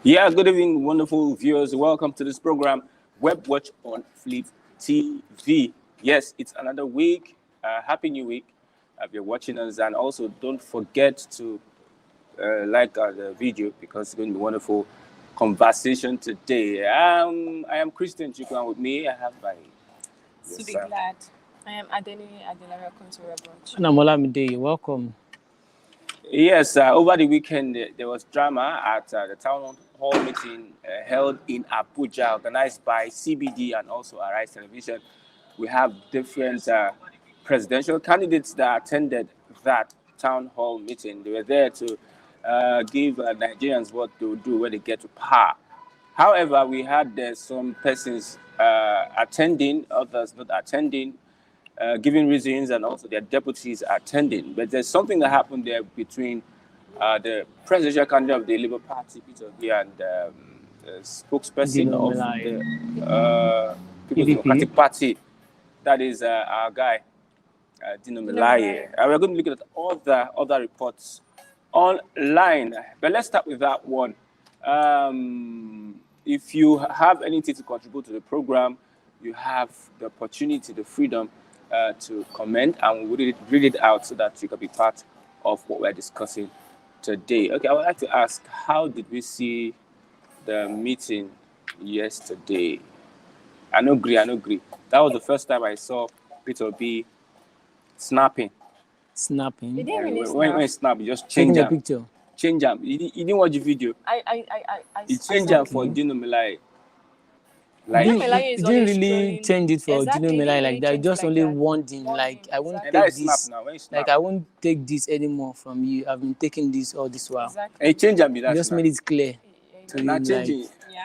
Yeah, good evening, wonderful viewers. Welcome to this program, Web Watch on Flip TV. Yes, it's another week. Happy New Week if you're watching us. And also, don't forget to like the video because it's going to be a wonderful conversation today. I am Christian Chukwan. With me, I have my... To be glad. I am Adeni Adela. Welcome to Web Watch. And I'm Melaye. Welcome. Yes, over the weekend there was drama at the Townhall meeting held in Abuja, organized by CBD and also Arise Television. We have different presidential candidates that attended that Town Hall meeting. They were there to give Nigerians what to do when they get to power. However, we had some persons attending, others not attending, giving reasons, and also their deputies attending. But there's something that happened there between the presidential candidate of the Labour Party, Peter Obi, and the spokesperson of the People's Democratic Party, that is our guy, Melaye. And we're going to look at other reports online. But let's start with that one. If you have anything to contribute to the program, you have the opportunity, the freedom to comment, and we'll read it out so that you can be part of what we're discussing today. Okay, I would like to ask, how did we see the meeting yesterday? I don't agree. That was the first time I saw Peter B snapping. Snapping? He didn't really when he snapped, he just changed a picture. Change him. He didn't watch the video. He changed him for Melaye. Like, he didn't really change it for Melaye like that. Just only one thing. Like, I won't take this. Like, I won't take this anymore from you. I've been taking this all this while. Exactly. And he changed him. Just made it clear. So not changing.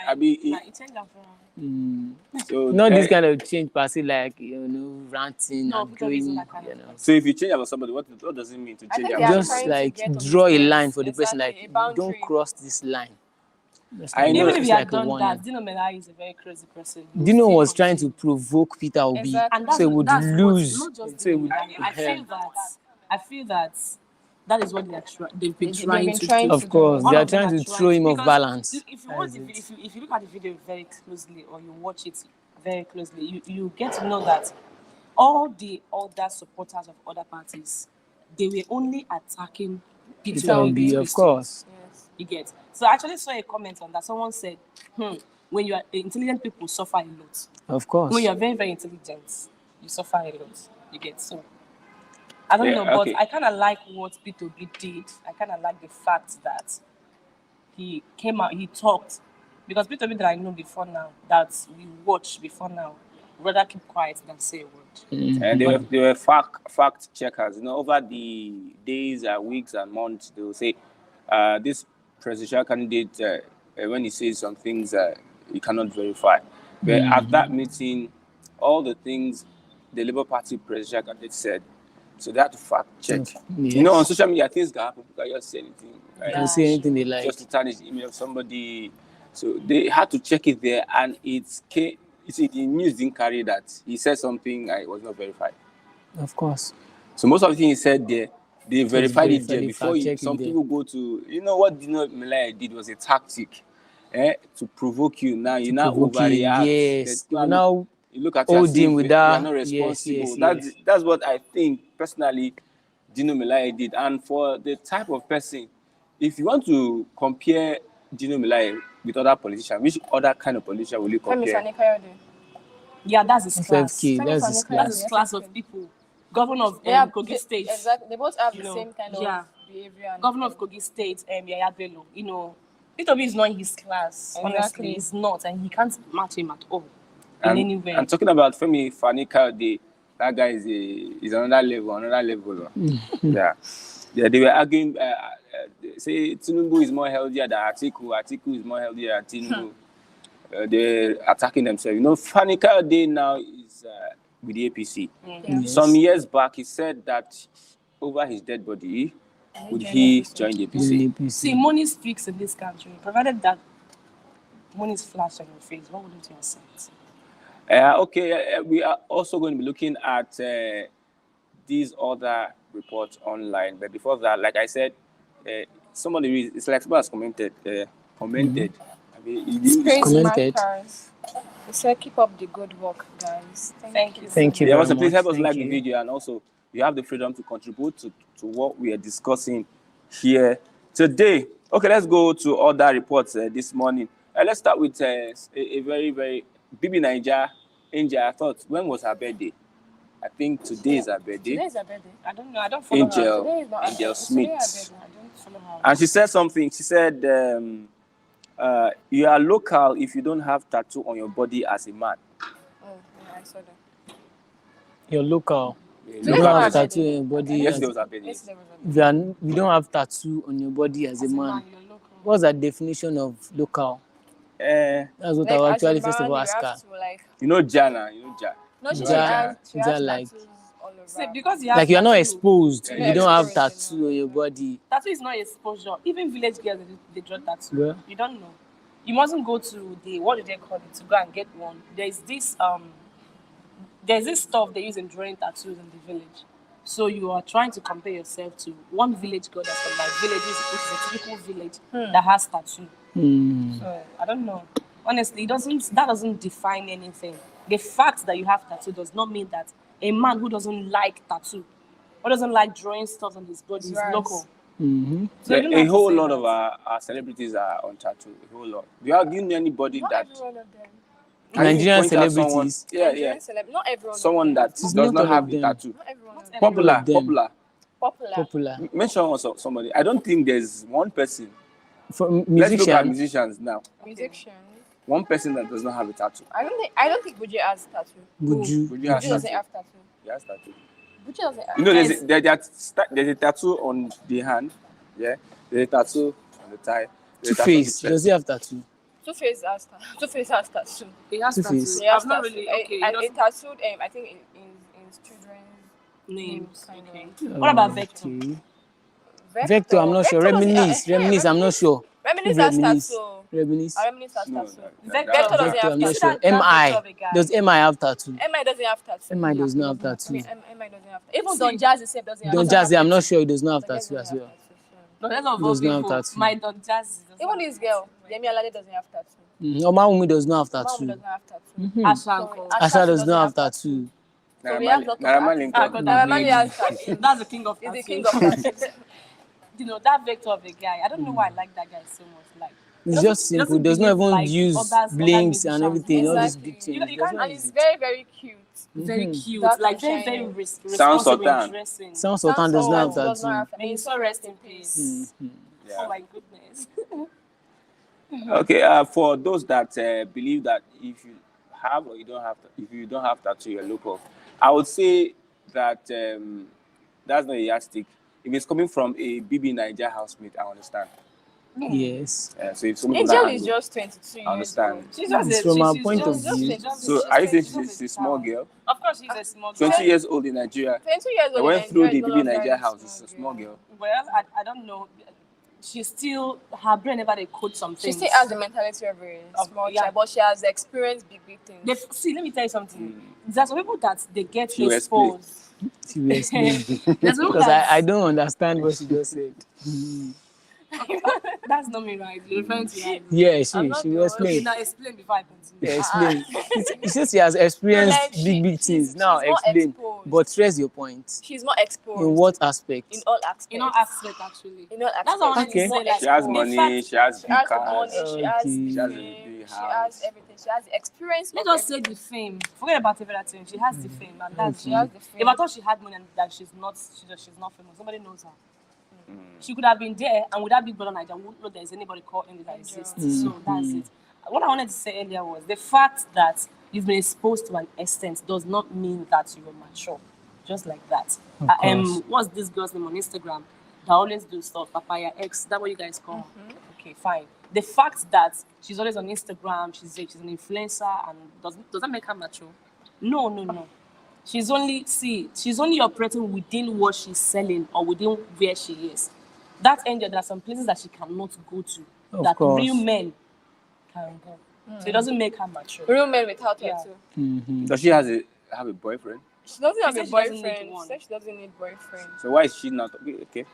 Like, he changed him so not this kind of change, per se, like, ranting and going, So if you change about somebody, what does it mean to change? Just like draw a line for the person, like, don't cross this line. I know. Even if you had done that, Melaye is a very crazy person. Dino was trying to provoke Peter Obi, so he would lose. I feel that that is what they've been trying to do. Of course, they are trying to throw him off balance. If you look at the video very closely, or you watch it very closely, you get to know that all the other supporters of other parties, they were only attacking Peter Obi. Of course. Yes. You get. So I actually saw a comment on that. Someone said, when you are intelligent, people suffer a lot. Of course. When you are very, very intelligent, you suffer a lot. You get. So I don't know, but I kind of like what Peter Obi did. I kind of like the fact that he came out, he talked. Because Peter Obi that I know before now, that we watch before now, rather keep quiet than say a word. Mm-hmm. And they were fact checkers. over the days, weeks, and months, they will say, this presidential candidate, when he says some things, he cannot verify. But at that meeting, all the things the Labour Party presidential candidate said, so they had to fact check. Yes. On social media, things can happen. People can just say anything. Right? Can say anything they like. Just to tarnish the image of somebody. So they had to check it there, and the news didn't carry that. He said something, it was not verified. Of course. So most of the things he said there, they verified it there before some people go to... what Melaye did was a tactic to provoke you. Now you now overreact. Yes. Now you look at holding with that. You are not responsible. Yes. That's what I think personally Melaye did. And for the type of person, if you want to compare Melaye with other politicians, which other kind of politician will you compare? Yeah, that's his class. That's his class of people. Governor of Kogi State. Exactly. They both have the same kind of behavior. Governor of Kogi State, Yaya Bello. Peter Obi is not in his class. Exactly. Honestly, he's not, and he can't match him at all in any way. And talking about Femi Fani-Kayode, that guy is another level. Yeah, they were arguing. Say Tinubu is more healthier than Atiku. Atiku is more healthier than Tinubu. They're attacking themselves. Fani-Kayode now is with the APC. Yes. Some years back, he said that over his dead body, would he join the APC? See, money speaks in this country. Provided that money is flash on your face, what wouldn't you accept? We are also going to be looking at these other reports online. But before that, like I said, it's like someone has commented commented. He said, keep up the good work, guys. Thank you. Thank you Yeah, very also, much. please help us Thank like you. the video, and also you have the freedom to contribute to what we are discussing here today. Okay, let's go to other reports this morning. Let's start with a very, very Bibi Naija Angel. I thought, when was her birthday? I think today is her birthday. Today is her birthday. I don't know. I don't follow Angel, her. Angel Smith. I don't follow her. And she said something. She said, you are local if you don't have tattoo on your body as a man. Oh, yeah, I saw that. You're local. Yeah, You don't have tattoo on your body. Yesterday was her birthday. You don't have tattoo on your body as a man. What's the definition of local? That's what like, I will actually man, first of all ask her. Like, you know Jana, you know Ja. No, she Ja, has like, tattoos all over. See, because you like you are not exposed. Yeah, You don't have exposed, tattoo on your body. Tattoo is not exposure. Even village girls, they draw tattoo. Yeah. You don't know. You mustn't go to the, what do they call it, to go and get one. There's this stuff they use in drawing tattoos in the village. So you are trying to compare yourself to one village girl that's from my village, which is a typical village that has tattoo. So I don't know. Honestly, that doesn't define anything. The fact that you have tattoo does not mean that a man who doesn't like tattoo or doesn't like drawing stuff on his body is local. So a whole lot of our celebrities are on tattoo. A whole lot. Do you know anybody Not that every one of them. Nigerian celebrities? Not everyone. Someone that does not have a tattoo. Not everyone. Of them. Popular. Mention somebody. I don't think there's one person. For Let's look at musicians now. Musicians. One person that does not have a tattoo. I don't think Buju has a tattoo. Buju doesn't have tattoo. He has tattoo. Buju doesn't have. You know, there's a tattoo on the hand. Yeah. There's a tattoo on the thigh. Two-Face. Does he have tattoo? Two-Face has tattoo. He has Two-Face. tattoo. I've not really. Okay. It tattooed. I think in his children's names. kind Okay. What about Vector? Vector, I'm not sure. Reminisce, I'm not sure. Reminisce has tattoo. Reminisce. Reminisce has tattoo. Vector doesn't have I'm not tattoo. sure. MI. Does MI have tattoo? MI doesn't have tattoo. MI does not have tattoo. MI doesn't have tattoo. Even Don Jazzy himself doesn't have Don tattoo. Jazzy, I'm not sure he does not have tattoo as well. No, that's not Does not have people. tattoo. My Don Jazzy. Even this girl, Yemi Alade doesn't have tattoo. Omawumi does not have Mom tattoo. doesn't have tattoo. Asha does not have tattoo. So we have lots of Naramali Naramali has tattoo. That's the king of He's the tattoos. king of tattoos. You know, that Vector of a guy. I don't know why I like that guy so much. Like, It's just simple. Does not even like use others blinks and musicians. everything. All these Exactly. big things. You can't- And he's very, very cute. very cute. Dark Like, and very, shiny. very responsible Sound in Sultan. dressing. Sound Sultan does not have Does not tattoo. have May you so rest in peace. Yeah. Oh my goodness. Okay, for those that believe that if you have or you don't have, if you don't have tattoo, you're local. I would say that that's not a yardstick. If it's coming from a Bibi Naija housemate, I understand. Yes. So if someone Angel is just 22 years I understand. old. She's just It's a, from she's our she's point just- of view. just- So she's are you saying just she's a small girl? Of course, she's a small girl. 20 years old in Nigeria. 22 years I old. went in through the Nigeria Bibi is not Naija a house. very It's a small girl. Well, I don't know. She's still, her brain never they code something. She still has the mentality of a small child, but she has experienced big things. See, let me tell you something. There's some people that they get She will exposed. Seriously. There's people Because that I don't understand what she just said. that's not me, right? You're referring to her. Yeah, I'm she not will the explain. Okay, now explain before I continue. Yeah, explain. She says she has experienced Like, big things. Now she's more explain. exposed. But stress your point. She's more exposed. In what aspect? In all aspects. You know, aspect actually. In all aspects. That's what I wanted Okay. to say. Like, She has the money, fact- she has She big has the cars. money, she has Okay. the She has a fame, big she house. has everything. She has the experience. Let's of just say everything. the fame. Forget about everything. She has the fame, and that's She has the fame. If I thought she had money and that she's not famous, somebody knows her. She could have been there, and with that big brother Nigeria, wouldn't know there's anybody called Angel that exists. So that's it. What I wanted to say earlier was the fact that you've been exposed to an extent does not mean that you are mature. Just like that. course. What's this girl's name on Instagram? That always do stuff. Papaya X. Is that what you guys call? Okay, fine. The fact that she's always on Instagram, she's an influencer, and does that make her mature? No. She's only operating within what she's selling or within where she is. That Angel, there are some places that she cannot go to. Of that course. real men can go. So it doesn't make her mature. Real men without Yeah. tattoo. Does she have a boyfriend? She doesn't have She a said she doesn't need boyfriend. She one. said she doesn't need boyfriend. So why is she not okay?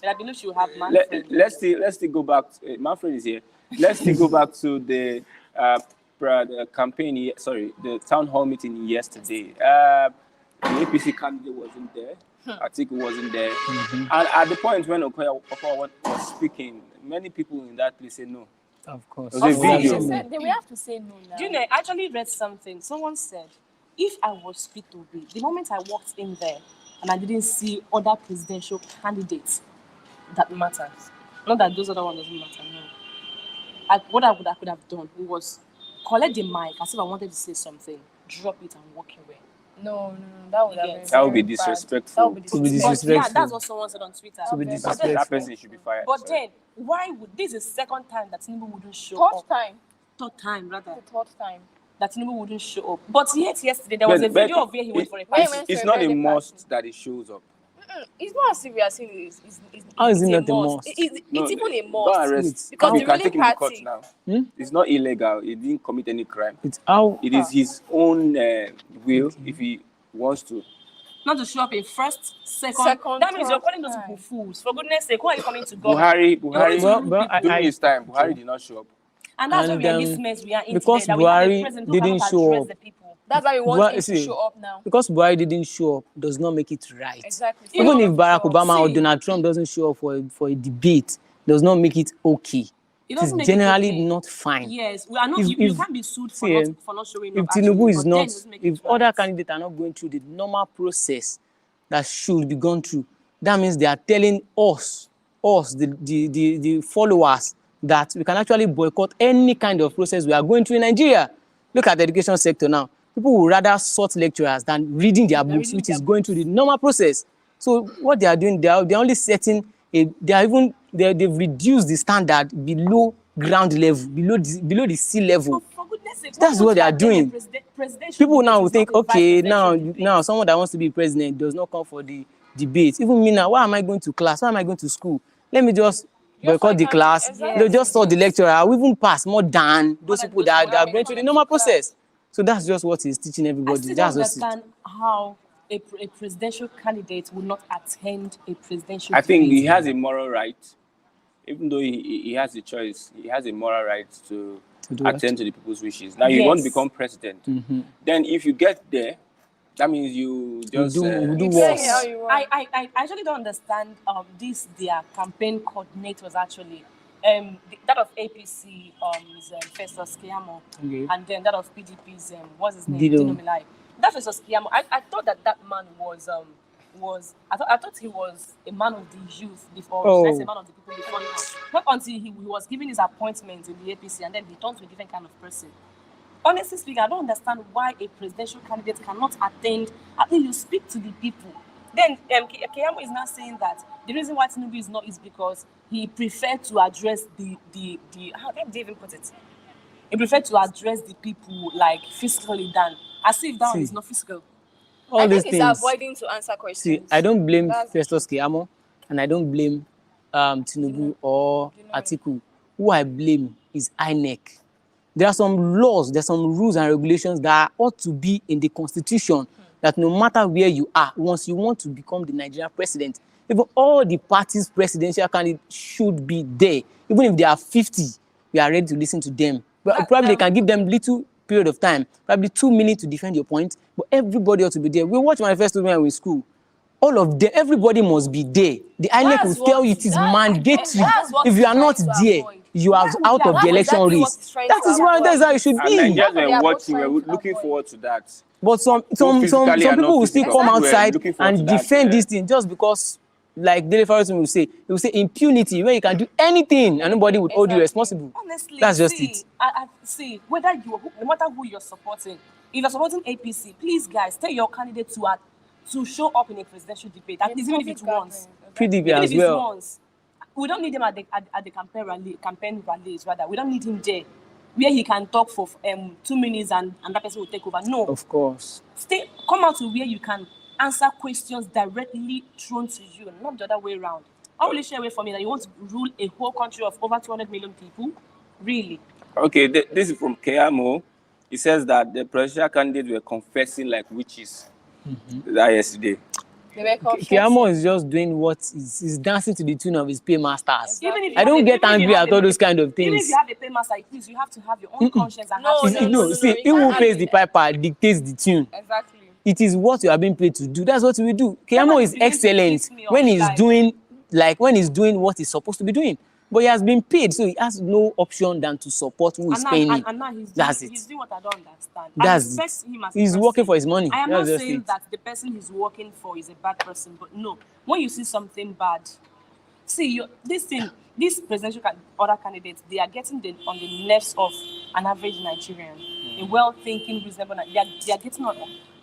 But I believe she will have Manfred. Let's still go back. Manfred is here. Let's still go back to the campaign. Sorry, the town hall meeting yesterday. The APC candidate wasn't there. Atiku wasn't there. And at the point when Okoya was speaking, many people in that place said no. Of course. They will have to say no now. Do you know, I actually read something. Someone said, if I was fit to be, the moment I walked in there and I didn't see other presidential candidates, that matters. Not that those other ones doesn't matter, no. What I could have done was collect the mic as if I wanted to say something, drop it and walk away. No, that would have been that would be disrespectful. That would be disrespectful. Yeah, that's what someone said on Twitter. That person should be fired. But then, why would this is the second time that Tinubu wouldn't show up? Third time, rather. The third time. That Tinubu wouldn't show up. But yet yesterday there was a video of where he went for a party. It's not a must that he shows up. It's not as if we are saying how is it not a must? It's even a must. Because you can take him to court now. It's not illegal. He didn't commit any crime. It is his own will if he wants to. Not to show up in first, second. That means you're calling those people fools. For goodness sake, who are you coming to go? Buhari during his time, Buhari did not show up. And that's why we are in this mess we are in because today. Buhari didn't show up. That's why we want him to show up now. Because Buhari didn't show up does not make it right. Exactly. Even if Barack Obama or Donald Trump doesn't show up for a debate, does not make it okay. It's generally not fine. Yes, we are not. You can't be sued for not showing up. If Tinubu is not, if other candidates are not going through the normal process that should be gone through, that means they are telling us the followers, that we can actually boycott any kind of process we are going through in Nigeria. Look at the education sector now. People would rather sort lecturers than reading their books, which is going through the normal process. So what they are doing, they're only setting they've reduced the standard below ground level, below the sea level. For goodness sake, that's what they are doing. People now will think, okay, now someone that wants to be president does not come for the debate. Even me now, why am I going to class? Why am I going to school? Let me just boycott the class. Exactly. They just saw the lecturer. I will even pass more than those people that are going through the normal process. So that's just what he's teaching everybody. I still don't understand how a presidential candidate would not attend a presidential debate. I think he has a moral right. Even though he has a choice, he has a moral right to attend to the people's wishes. Now, you want to become president. Then if you get there, that means you just do worse. I actually don't understand their campaign coordinators actually. That of APC is Festus Keyamo, and then that of PDP's what's his name? Dino Melaye. That Festus Keyamo, I thought that man was I thought he was a man of the youth before. Let's say man of the people before. Not until he was given his appointment in the APC, and then he turned to a different kind of person. Honestly speaking, I don't understand why a presidential candidate cannot attend. At least you speak to the people. Then Keyamo is now saying that the reason why Tinubu is not is because he preferred to address the how did they even put it? He preferred to address the people like physically than as if that one is not physical. I think he's avoiding to answer questions. See, I don't blame Festus Keyamo, and I don't blame Tinubu or Atiku. Who I blame is INEC. There are some laws, there are some rules and regulations that ought to be in the constitution that no matter where you are, once you want to become the Nigerian president, even all the parties' presidential candidates should be there. Even if they are 50, we are ready to listen to them. But probably they can give them little period of time, probably 2 minutes to defend your point, but everybody ought to be there. We watch manifesto when we're in school. All of them, everybody must be there. The INEC will tell you it is mandatory. If you are not there, you are out of the election race. That is how it should be. And Nigerians were watching, we're looking forward to that. But some people will still come outside and defend this thing just because, like Dele Farrison will say, they will say impunity, where you can do anything and nobody would hold you responsible. Honestly, that's just it. I see, no matter who you're supporting, if you're supporting APC, please guys, tell your candidate to show up in a presidential debate, at least even if it's once. PDP as well. We don't need him at the campaign rallies, rather. We don't need him there, where he can talk for 2 minutes and that person will take over. No. Of course. Come out to where you can answer questions directly thrown to you, not the other way around. How will you share away from me that you want to rule a whole country of over 200 million people? Really? Okay, this is from Keyamo. He says that the presidential candidates were confessing like witches that yesterday. Keyamo is just doing what is dancing to the tune of his paymasters. Even if I don't get angry at all those kind of Even if things. you have a paymaster, please, you have to have your own conscience and See, he who pays the piper dictates the tune. Exactly. It is what you are being paid to do. That's what we do. Keyamo is excellent when he's doing what he's supposed to be doing. But he has been paid, so he has no option than to support who is paying him. And now he's doing what I don't understand. That's it. He's working for his money. I am not saying that the person he's working for is a bad person, but no. When you see something bad, see, these presidential other candidates, they are getting on the nerves of an average Nigerian, a well-thinking, reasonable. They are getting on.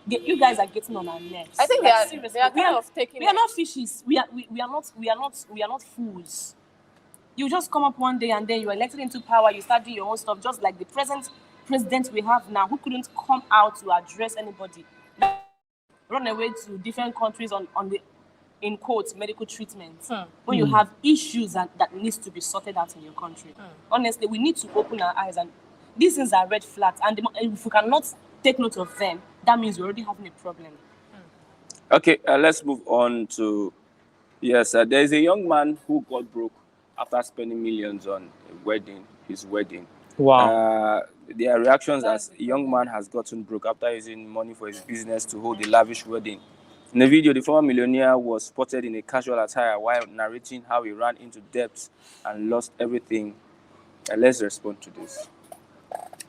You guys are getting on our nerves. I think they are kind of taking. We are not fishes. We are not fools. You just come up one day and then you're elected into power. You start doing your own stuff, just like the present president we have now, who couldn't come out to address anybody, run away to different countries on the, in quotes, medical treatment. When you have issues that needs to be sorted out in your country. Honestly, we need to open our eyes, and these things are red flags. And if we cannot take note of them, that means we're already having a problem. Okay, let's move on to, yes, there is a young man who got broke after spending millions on his wedding. Wow. There are reactions as a young man has gotten broke after using money for his business to hold a lavish wedding. In the video, the former millionaire was spotted in a casual attire while narrating how he ran into debt and lost everything. Let's respond to this.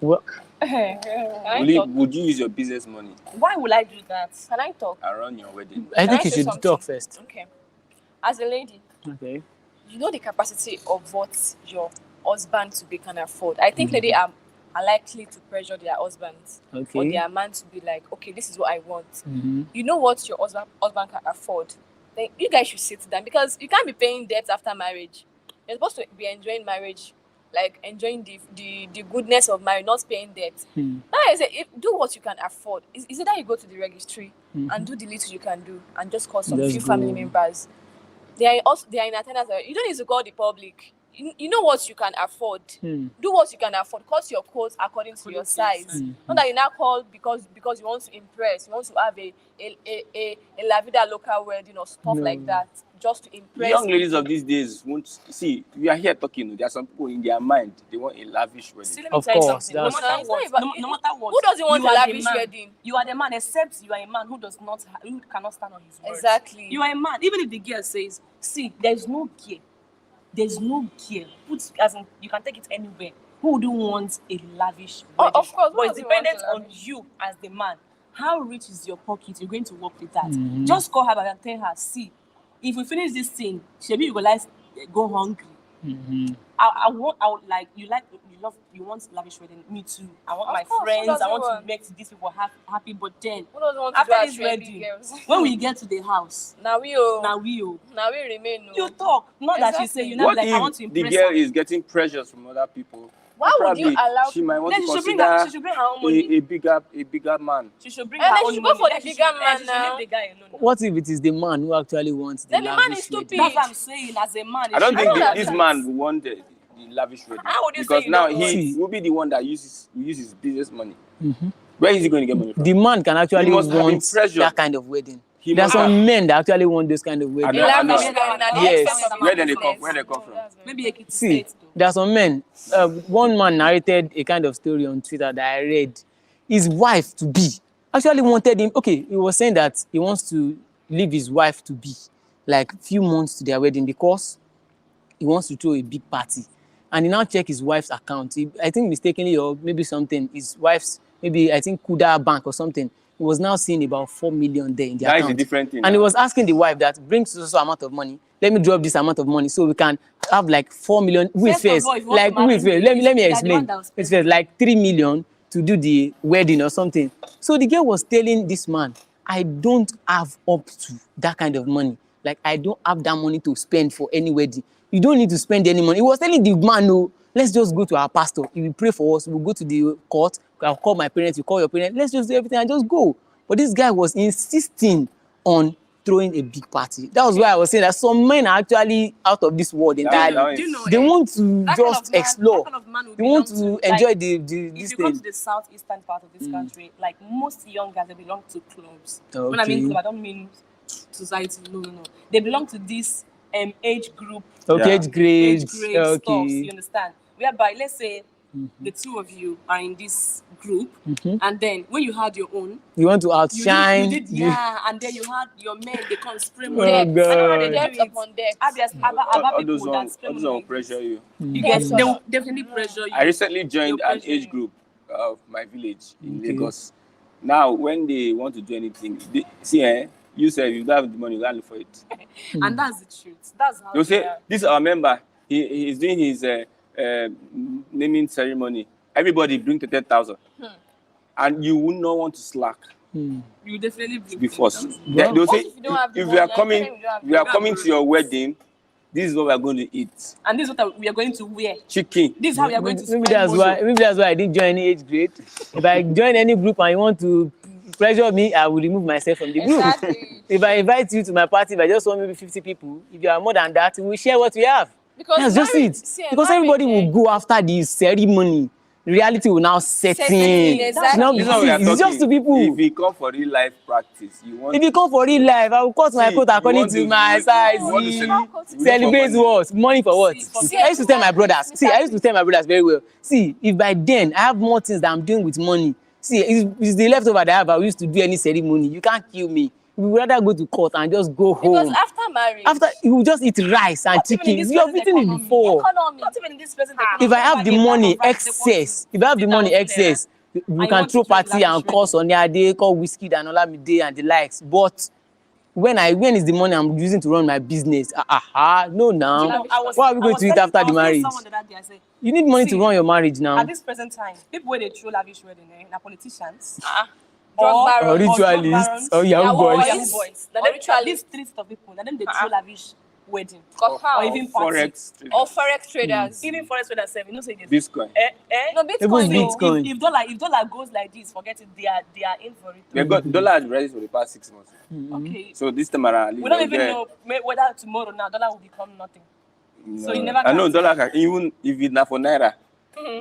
Well, would you use your business money? Why would I do that? Can I talk? Around your wedding? I think you should talk first. Okay. As a lady, okay, you know the capacity of what your husband to be can afford. I think ladies are likely to pressure their husbands or their man to be like, okay, this is what I want. You know what your husband can afford. Then you guys should sit down, because you can't be paying debt after marriage. You're supposed to be enjoying marriage, like enjoying the goodness of marriage, not paying debt. That is it. Do what you can afford. Is it that you go to the registry and do the little you can do and just call some few family members? They are in attendance. You don't need to call the public. You know what you can afford. Do what you can afford. Cut your coat according to your size. Not that you now call because you want to impress. You want to have a La Vida local wedding or stuff like that, just to impress. Young ladies of these days won't see. We are here talking. There are some people in their mind they want a lavish wedding. See, let me tell you something. No matter what, who doesn't want a lavish wedding? You are the man, except you are a man who cannot stand on his words. Exactly. You are a man. Even if the girl says, "See, there's no gear. There's no gear. You can take it anywhere." Who wouldn't want a lavish wedding? Of course. But it's dependent on you as the man. How rich is your pocket? You're going to work with that. Just call her back and tell her, see, if we finish this thing, maybe you go hungry. You want lavish wedding. Me too. I want my friends. I want to make these people happy. But then after this wedding, when we get to the house, now we remain. You talk. Not that you say you know, what like if I want to impress the girl her. is getting pressures from other people? Why would you allow? She might want Then to she should consider bring her own money. a bigger man. She should bring And her then own she money. go for the Then she bigger should- man she should now. leave the guy alone. what if it is the man who actually wants the Then the man lavish is stupid. wedding? That's what I'm saying. As a man, I don't think that this man will want the lavish wedding. How would you because say you now don't want he will be the one that uses business money. Where is he going to get money from? The man can actually He must have want been pressured. that kind of wedding. He There are must some have. men that actually want those kind of weddings. I know. Yes. Where they come from? Maybe Ekiti See, State, though. there are some men. One man narrated a kind of story on Twitter that I read. His wife to be actually wanted him. Okay, he was saying that he wants to leave his wife to be like few months to their wedding because he wants to throw a big party. And he now checked his wife's account. I think mistakenly or maybe something, his wife's maybe I think Kuda Bank or something. He was now seeing about 4 million there in the account. That is a different thing. And he was asking the wife that bring so amount of money. Let me drop this amount of money so we can have like 4 million. Let me explain. It's first like 3 million to do the wedding or something. So the girl was telling this man, I don't have up to that kind of money. Like I don't have that money to spend for any wedding. You don't need to spend any money. He was telling the man, no, let's just go to our pastor. He will pray for us. We'll go to the court. I'll call my parents. You call your parents. Let's just do everything and just go. But this guy was insisting on throwing a big party. That was why I was saying that some men are actually out of this world entirely. They want to just explore. They want to enjoy this thing. If you come to the southeastern part of this country, like most young guys, they belong to clubs. When I mean club, I don't mean society. No. They belong to this age group. Okay, age grade. Stuff. You understand? Whereby, let's say the two of you are in this group, and then when you had your own, you want to outshine. You did, and then you had your men. They come spray money. Oh God! Depth upon depth. All those will pressure you. You guys, they will definitely pressure you. I recently joined an age group of my village in Lagos. Now, when they want to do anything, you say you don't have the money, you can't look for it. And that's the truth. That's how you say, this is our member. He is doing his naming ceremony. Everybody bring to 10,000. And you would not want to slack. You definitely be forced. They'll say, if we are coming to your wedding, this is what we are going to eat. And this is what we are going to wear. Chicken. This is how we are going to spend maybe that's why I didn't join any age grade. If I join any group and you want to pressure me, I will remove myself from the group. Exactly. If I invite you to my party, if I just want maybe 50 people, if you are more than that, we will share what we have. Because that's just it. Because everybody will go after the ceremony. Reality will now set in. Exactly. It's just to people. If you come for real life practice, if you come for real life, I will cut my coat according to my size. Celebrate what? Money for what? I used to tell my brothers very well. See, if by then I have more things that I'm doing with money, see, it's the leftover that I have. I used to do any ceremony. You can't kill me. We would rather go to court and just go home. Because after marriage, you will just eat rice and chicken. You have eaten it before. Not even in this present economy. If I have the money excess, we can throw party and call on the day, call whiskey and Olamide and the likes. But when is the money I'm using to run my business? No, now. What are we going to eat after the marriage? You need money to run your marriage now. At this present time, people where they throw lavish wedding, are politicians. Or ritualists, or Yahoo boys. These three stuff of people, they throw lavish wedding. Or even forex traders. Even forex traders, you know, say Bitcoin. No, Bitcoin. If dollar goes like this, forget it. They are in for it. We got dollar has raised for the past 6 months. Okay. So this time around, we don't even know whether tomorrow now dollar will become nothing. No. So you never. I know dollar can, even if it's not for naira.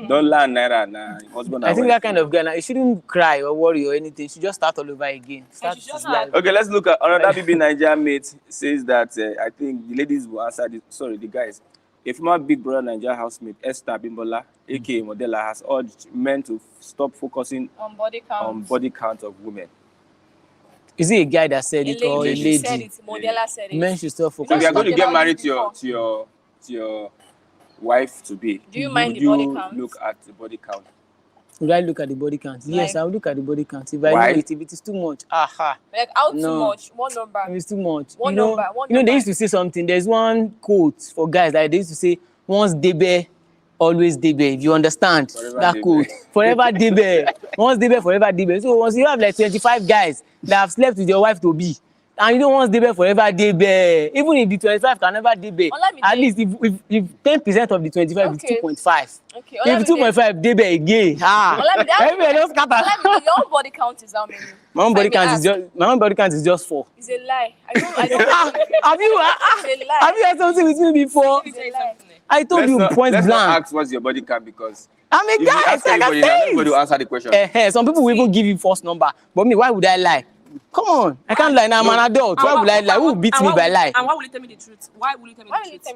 Dollar and naira now. I think that kind of girl, you shouldn't cry or worry or anything. You should just start all over again. Okay, let's look at another BB Nigeria mate says that I think the ladies will answer this. Sorry, the guys. A former Big Brother Nigeria housemate, Esther Bimbola, aka Modella, has urged men to stop focusing on body count of women. Is it a guy that said it or a lady? Said it. Modella said it. Men should stop focusing. So if you are going to get married to your wife to be, do you mind the body count? Look at the body count. Would I look at the body count? Yes, I will look at the body count. If I know if it is too much, like how too much? One number. It is too much. One number. They used to say something. There's one quote for guys that they used to say, once debe, always debe. If you understand that quote, forever debe. Once debe, forever debe. So once you have like 25 guys that have slept with your wife to be, and you don't want debe forever debe. Even if the 25 can never debe, at least if 10% of the 25 is 2.5. Okay. If 2.5 debe again, everybody just scatter. Your own body count is how many? My own body count is just 4. It's a lie. I don't. Have you had something with me before? I told you point blank. Let's not ask what's your body count because I'm a guy. Everybody will answer the question. Some people will even give you false number, but me, why would I lie? Come on, I can't lie now. I'm an adult. Why would I lie? Who will beat me by lie? And why will you tell me the truth? Why will you tell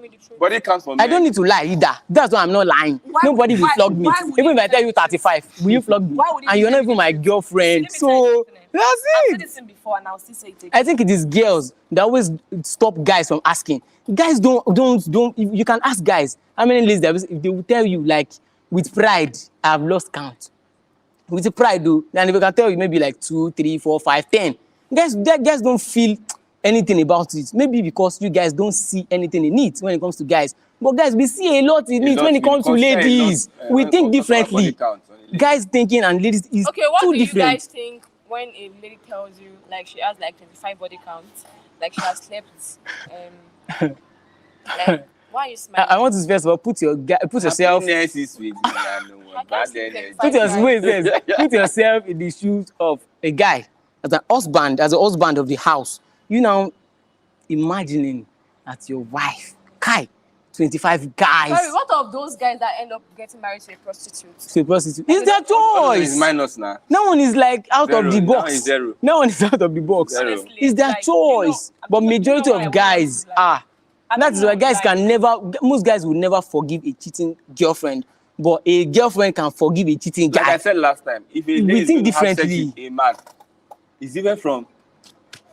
me the truth? Body count for me. I don't need to lie either. That's why I'm not lying. Nobody will flog me. Even if I tell you 35, will you flog me? And you're not even my girlfriend. So that's I've it. said this before and I'll still say it again. I think it is girls that always stop guys from asking. Guys don't. You can ask guys how many ladies they will tell you like with pride. I've lost count. With the pride though, and if I can tell you maybe like 2, 3, 4, 5, 10. Guys don't feel anything about it. Maybe because you guys don't see anything in it when it comes to guys. But guys, we see a lot in it when it comes to ladies. We think differently. Guys thinking and ladies is okay, what too do different. You guys think when a lady tells you like she has like 25 body counts, like she has slept like why are you smiling? I want to first of all put yourself put yourself in the shoes of a guy as a husband of the house. You now imagining that your wife, 25 guys. Sorry, what of those guys that end up getting married to a prostitute? To a prostitute. It's their choice. It's minus now. No one is like out Zero. of the box. Now it's zero. No one is out of the box. Zero. Honestly, It's their like, choice. But majority of guys are. That is why guys can never, most guys will never forgive a cheating girlfriend. But a girlfriend can forgive a cheating guy. Like I said last time, if a lady think is have sex differently. with a man, it's different from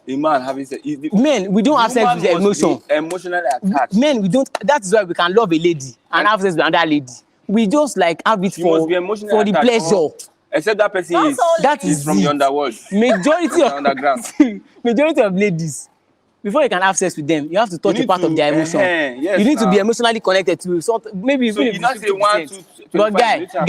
a man having sex. Men, we don't have sex with their emotion. Emotionally attached. Men, we don't. That is why we can love a lady and have sex with another lady. We just like have it She must be for emotionally the attached. pleasure. Except that person That's is all That it is from it. the underworld. Majority of Underground. majority of ladies, before you can have sex with them, you have to touch You a part need of to- their emotion. yes, You need to now. be emotionally connected to something. Maybe So even you not say 1, 2, 50%. But 25,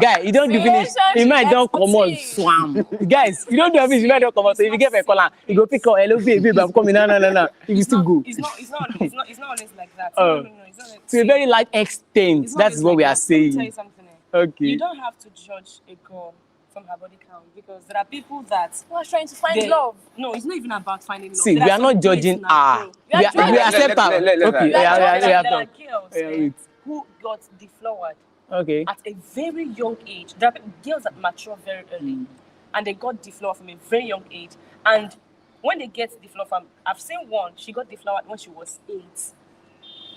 guy, you don't do finish. You might don't come on swam. Guys, you don't do finish. You might don't come on. So if you get a call, you go pick up. Hello, baby, I'm coming. No. You will still go. It's not always like that. Oh. No, it's not like To a very light extent, it's not that always is what like we are that. Let me tell you saying. something. You Okay. don't have to judge a girl from her body count because there are people that Who are trying to find they- love? No, it's not even about finding love. See, There we are some not boys judging in her. girl. We are judging- accept her. let- Okay, We are yeah, judging- There are talk. girls Yeah, wait. who got deflowered Okay. at a very young age. There are girls that mature very early, and they got deflowered from a very young age. And when they get deflowered from, I've seen one. She got deflowered when she was 8.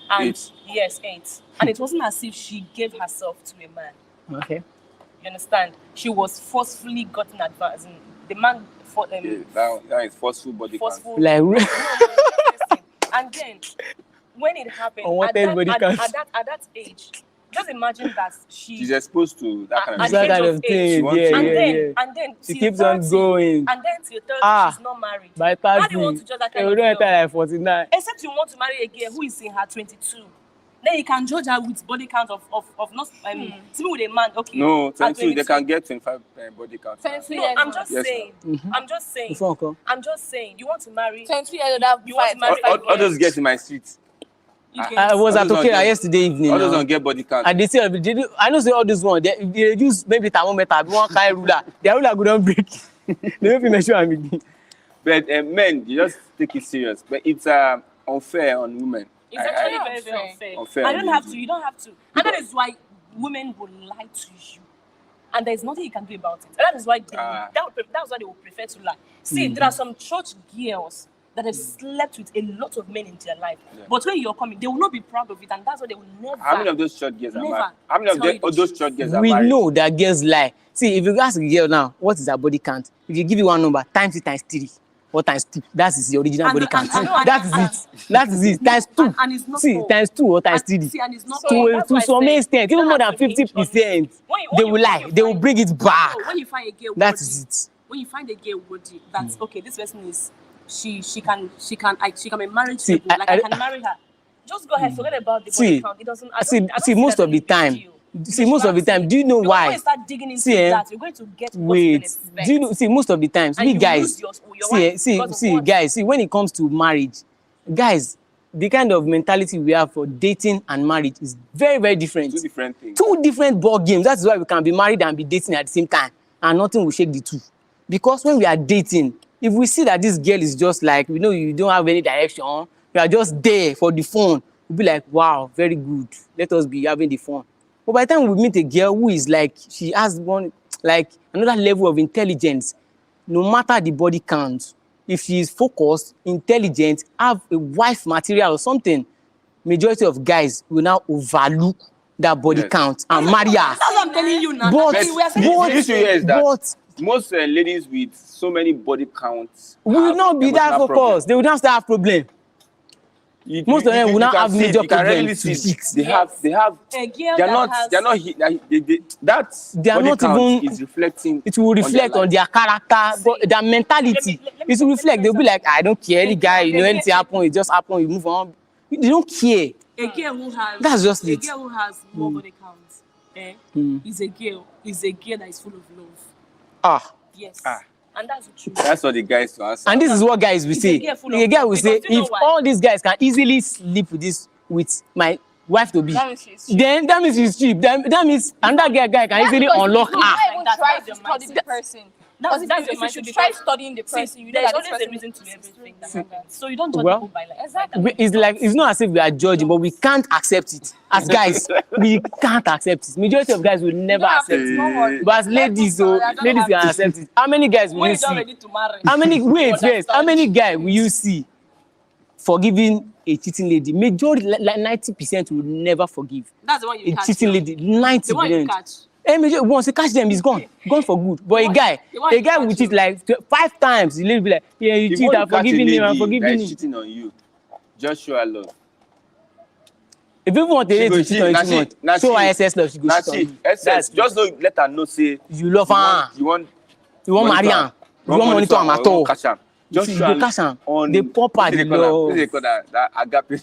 And 8? yes, 8. And it wasn't as if she gave herself to a man. Okay. You understand? She was forcefully gotten advanced. The man for them. Yeah, that is forceful body count. Forceful. Like, And then when it happened Unwanted at body that, count. at that age, just imagine that She's exposed to that kind At of the that age kind of of 8. thing. wants Yeah, to- and yeah, then yeah. and then She till keeps on 30, going. and then till 30 Ah. she's not married. By 30, How do you want to judge that kind we of don't enter girl? like 49. Except you want to marry a girl who is in her 22. Then you can judge her with body count of not same with a man. Okay. No, at 22, they 22. can get 25 body count. 23 No, years I'm old. just Yes, saying. I'm just saying. Before uncle. I'm just saying. You want to marry? 23 years old, have You want to marry All those girls in my street, I was at All those Okera on- yesterday evening. all those now. don't get body count. And they say, I know say all this one, they use maybe thermometer, one kind of ruler. Their ruler go down break. They don't measure and begin. But men, you just take it serious. But it's unfair on women. It's actually very, very unfair. Unfair I on don't you. have to. You don't have to. And that is why women will lie to you, and there's nothing you can do about it. And that is why that's why they will prefer to lie. See, there are some church girls that have slept with a lot of men in their life, but when you're coming, they will not be proud of it, and that's why they will never. How many of those short girls are Never married? How many tell you the of those truth. short girls are We married? know that girls lie. See, if you ask a girl now, what is her body count? If you give you one number, times it times 3. Or times 2. That is the original body count. That is it. That is it. Times 2. And it's not See, so. times 2 or times 3. See, and it's not To, so. That's to why I some say extent, you even more don't than have to hinge on 50%, it. they will lie. They will bring it back. No, when you find a girl, That worthy, is it. when you find a girl worthy, that's okay. This person is she can be married See, to like I can marry her. Just go ahead, forget about the body See, count. It doesn't. see, most of the time, do you know Because why? when you start digging into See, that, you're going to get what you Wait, can expect. do you know? See, most of the times, And we you guys, lose your wife because of what? guys, see, when it comes to marriage, guys, the kind of mentality we have for dating and marriage is very, very different. Two different things. Two different ball games. That's why we can be married and be dating at the same time, and nothing will shake the two. Because when we are dating, if we see that this girl is just like, you know, you don't have any direction, you are just there for the fun, we'll be like, wow, very good. Let us be having the fun. But by the time we meet a girl who is like, she has one, like another level of intelligence, no matter the body count, if she is focused, intelligent, have a wife material or something, majority of guys will now overlook that body count and marry her. That's what I'm telling you now. But, We are saying the issue here is that but most ladies with so many body counts we will have not be that emotional focused. problems. They will not start have problem. Most of them will not can have see major it, you can really problems to see it. fix. They have A girl they're that not has- they're not that They are body not count even- is reflecting It will reflect on their character, but their mentality. let me It will reflect. They'll be like, I don't care, any guy, you know, Okay. anything happen, it just happen, you move on. They don't care. A girl who has That's just a it. girl who has more body counts is a girl that is full of love. Ah. Yes. Ah. And that's the truth. That's what the guys to answer. And this is what guys will It's say. a girl full of A guy will love, say, because you know if why? all these guys can easily sleep with my wife to be, That means she's cheap. then that means she's cheap. That means another guy can easily Because unlock you her. not even Like that, try that's to your study mindset. the person. That's If your you mindset. should try studying the person, you know there's that this always a person reason to is everything that true. happens. So you don't judge Well, people by like Exactly. It's like it's not as if we are judging, but we can't accept it. As guys, we can't accept it. Majority of guys will never accept it. But as ladies, though, ladies can accept it. How many guys will when you you're not see? ready to marry. How many wait first? understand. How many guys will you see forgiving a cheating lady? Majority, like 90% will never forgive That's the one you a catch. cheating lady. The one you 90%. catch. Once you catch them, it's gone for good. But a guy will cheat like 5 times. The lady be like, yeah, you cheat. I'm forgiving him. I'm forgiving him. Cheating on you. Just show her love. If you want a lady to cheat on you too much, show her SS love. She go cheat on you. SS. Just don't let her know. Say you love her. You want marry her. You want monitor am at all. Just show her on the proper love. They call that agape.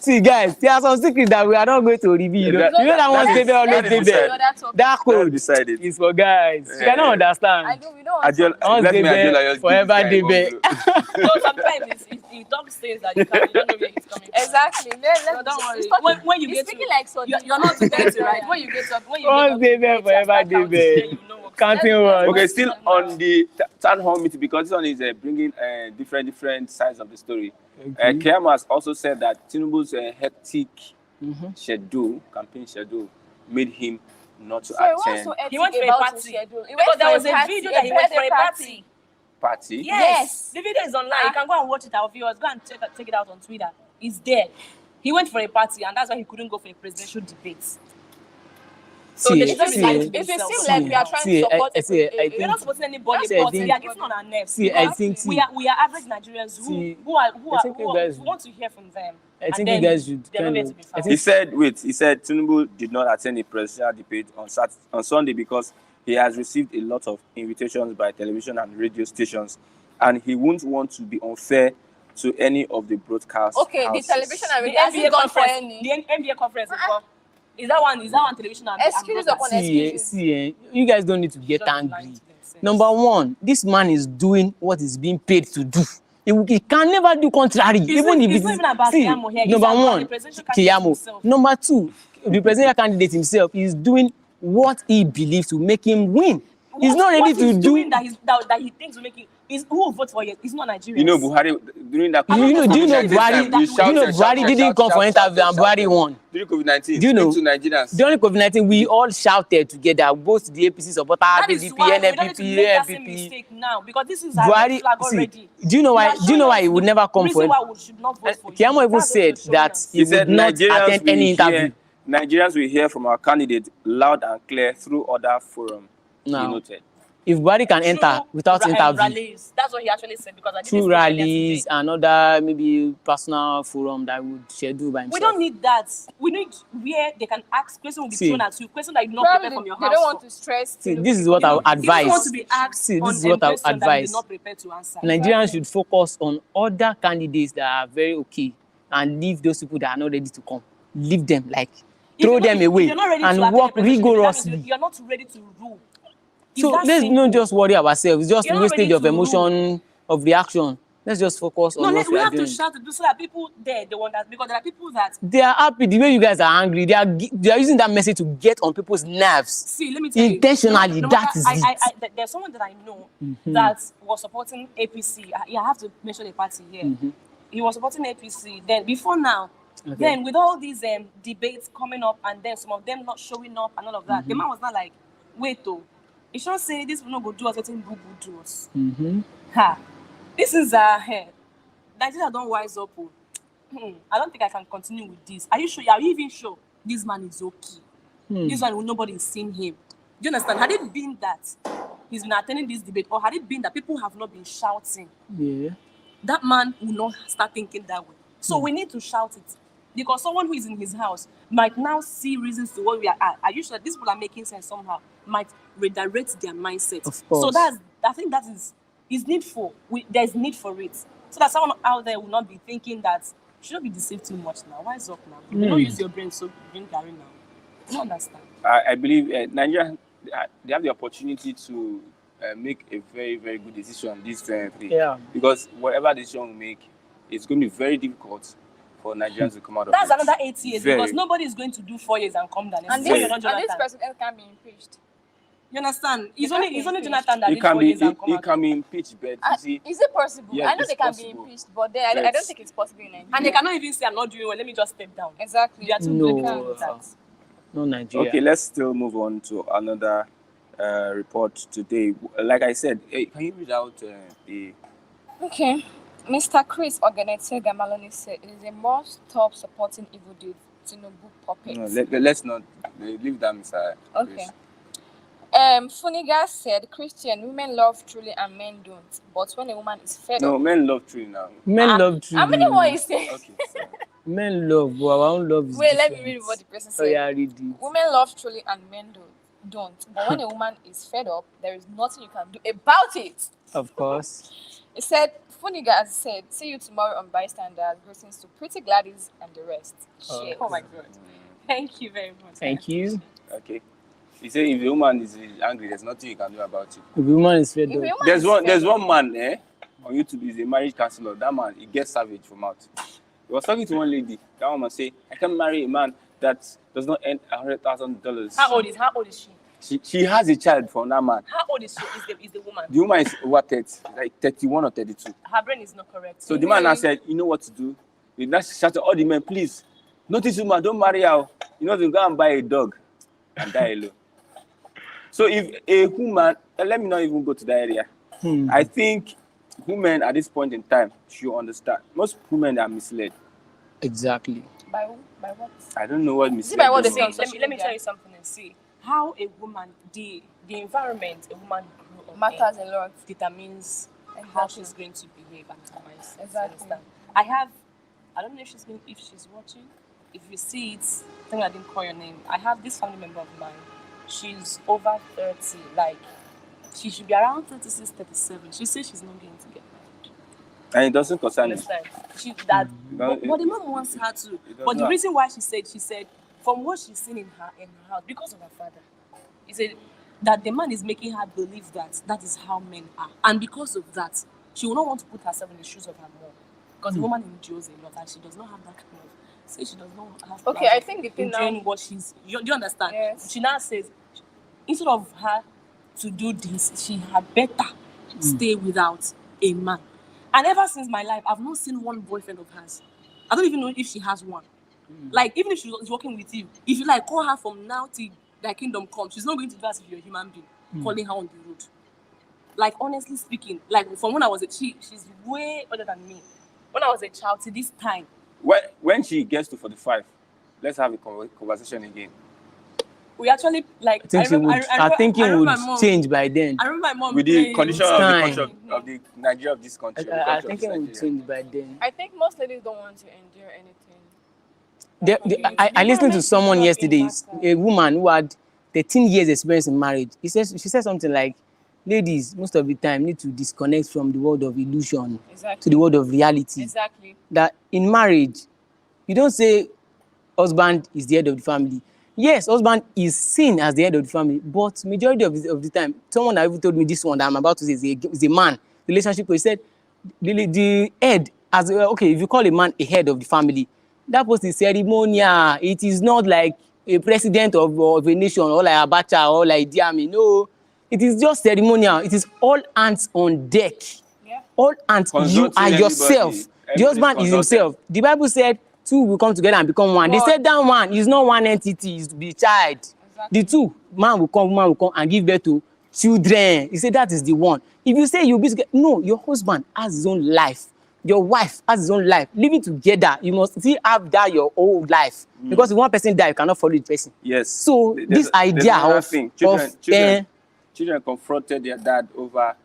See, guys, there are some secrets that we are not going to reveal. You know that one stay there, always stay there. That code is for guys. You cannot understand. I know, we don't Once they there, forever they there. So sometimes he talks things that you don't know where he's coming from. Exactly. So don't worry. When you get to, like so you're not to get it right. When you get up, once they there, forever they there. Counting words. Okay, still on the town hall meeting, because this one is bringing different sides of the story. Keyamo has also said that Tinubu's hectic campaign schedule, made him not to attend. He went for a party. Because there was a video that he went for a party. Party? Yes. The video is online. You can go and watch it, our viewers. Go and check it out on Twitter. It's there. He went for a party, and that's why he couldn't go for a presidential debate. So if it seems like we are trying to support, we're not supporting anybody, but we are getting on our nerves. See, I think we are average Nigerians who want to hear from them. I think you guys should. He said Tinubu did not attend the presidential debate on Sunday because he has received a lot of invitations by television and radio stations, and he won't want to be unfair to any of the broadcast houses. The television and radio. The NBA conference. The NBA conference. Is that one television? Excuses upon excuses. See, you guys don't need to get angry. Number one, this man is doing what is being paid to do. He can never do contrary. Even if it's not even about Keyamo here. Number one, Keyamo. Number two, the presidential candidate himself is doing what he believes will make him win. He's not ready to do that he thinks will make him. Who will vote for you? It's not Nigerian. You know Buhari during that. Do you know Buhari didn't come for interview and Buhari won. During COVID-19. Do you know? During COVID-19, we all shouted together, both the APC supporter, PDP, NPP, NPP. Now, because this is Buhari flag already. Do you know why he would never come for it? Keyamo even said that he would not attend any interview. Nigerians will hear from our candidate loud and clear through other forum. Now, if Buhari can enter without interview, rallies. That's what he actually said, because I through rallies and other maybe personal forum that would schedule by himself. We don't need that. We need where they can ask questions will be thrown at you. Questions that you not prepare from your house. They don't want to stress. See, this is what I would advise. You want to be asked. See, this is what I would advise. Not prepared to answer. Nigerians should focus on other candidates that are very okay and leave those people that are not ready to come. Leave them, like throw them away and work rigorously. You're not ready to rule. So let's not just worry ourselves. It's just wastage of emotion, of reaction. Let's just focus on what we are doing. We have to shout to do so that people there, the one that, because there are people that they are happy. The way you guys are angry, they are using that message to get on people's nerves. See, let me tell you. Intentionally, that is it. There's someone that I know that was supporting APC. I have to mention the party here. He was supporting APC. Then before now, then with all these debates coming up, and then some of them not showing up and all of that, the man was not like, wait though. He should say this will not go do us, letting boo boo do us. This is Nigeria don't wise up. I don't think I can continue with this. Are you sure? Are you even sure this man is okay? This one, nobody is seeing him. Do you understand? Had it been that he's been attending this debate, or had it been that people have not been shouting, that man will not start thinking that way. So we need to shout it. Because someone who is in his house might now see reasons to what we are at. Are you sure that these people are making sense somehow? Might redirect their mindset. Of course. So I think that is needful. There's need for it. So that someone out there will not be thinking that you shouldn't be deceived too much now. Wise up now. You don't use your brain, so drink Gary now. You don't understand. I believe Nigeria, they have the opportunity to make a very, very good decision this 23. Because whatever decision we make, it's going to be very difficult for Nigerians to come out of That's it. another 8 years, because nobody is going to do 4 years and come down. And this president can be impeached. You understand? It's only Jonathan that he did can 4 be years and come he out. can be impeached, but Is it possible? Yes, I know it's they can possible. be impeached, but then I don't think it's possible in Nigeria. And they cannot even say I'm not doing well. Let me just step down. Exactly. They are too No, blinking with that. no Nigeria. Okay, let's still move on to another report today. Like I said, can you read out the? Okay. Mr. Chris Ogenetega Maloney said it is a must stop supporting evil deeds. Tinubu puppets. No, let's not leave that, Mr. Okay. Chris. Funiga said Christian women love truly and men don't. But when a woman is fed No, up. men love truly now. Men love truly. How many more is saying? Okay. So. Men love, but our own love is Wait, different. let me read what the person Oh said. yeah, read it. Women love truly and men don't. But when a woman is fed up, there is nothing you can do about it. Of course. He said, Funiga has said, see you tomorrow on Bystanders. Greetings to Pretty Gladys and the rest. Shit. Oh my God. Thank you very much. Thank you. Okay. He said if the woman is angry, there's nothing you can do about it. If the woman is fed If a up. woman There's is one fed up, man on YouTube, he's a marriage counselor. That man, he gets savage from out. He was talking to one lady. That woman say, I can marry a man that does not earn $100,000. How old is she? She has a child from that man. How old is she? Is the woman? The woman is over 30, like 31 or 32. Her brain is not correct. So the man now said, you know what to do? He now shouted all the men, please, notice woman, don't marry her. You know, to go and buy a dog and die alone. So if a woman, let me not even go to that area. I think women at this point in time should understand. Most women are misled. Exactly. by who? By what? I don't know what misled. by what they them. say on Let social me media? tell you something and see how a woman, the environment a woman grew up Matters in a lot. determines how Exactly. she's going to behave and her mindset. Exactly. Understand? I don't know if she's watching. If you see it, I think I didn't call your name. I have this family member of mine. She's over 30. Like, she should be around 36, 37. She says she's not going to get married. And it doesn't concern us. Understand? But the mom wants her to. But the reason why she said, from what she's seen in her house, because of her father, he said that the man is making her believe that is how men are. And because of that, she will not want to put herself in the shoes of her mom. Because the woman endures a lot and she does not have that kind of. Say she does not have. Okay, I think the thing enjoying now. what she's. Do you understand? Yes. She now says, instead of her to do this, she had better stay without a man. And ever since my life, I've not seen one boyfriend of hers. I don't even know if she has one. Like, even if she's working with you, if you like call her from now till thy kingdom comes, she's not going to do that if you're a human being, calling her on the road. Like, honestly speaking, like from when I was she's way older than me. When I was a child to this time. When she gets to 45, let's have a conversation again. We actually like. I think her thinking would change by then. I remember my mom. With the condition of the time. country of the Nigeria of this country. I think it would change by then. I think most ladies don't want to endure anything. I listened to someone yesterday, a woman who had 13 years experience in marriage. She said something like, ladies, most of the time need to disconnect from the world of illusion to the world of reality. Exactly. That in marriage, you don't say husband is the head of the family. Yes, husband is seen as the head of the family, but majority of the time, someone that even told me this one that I'm about to say is a man relationship. He said the head, as okay, if you call a man a head of the family, that was the ceremonial. It is not like a president of a nation or like Abacha or like Diami. No, it is just ceremonial. It is all hands on deck. Yeah. All hands. You are yourself. The husband is himself. The Bible said two will come together and become one. They said that one is not one entity, it's the child. Exactly. The two, man will come, woman will come and give birth to children. He said that is the one. If you say you'll be together, no, your husband has his own life. Your wife has his own life. Living together, you must still have that your own life. Because if one person dies, you cannot follow the person. Yes. So this idea of children confronted their dad over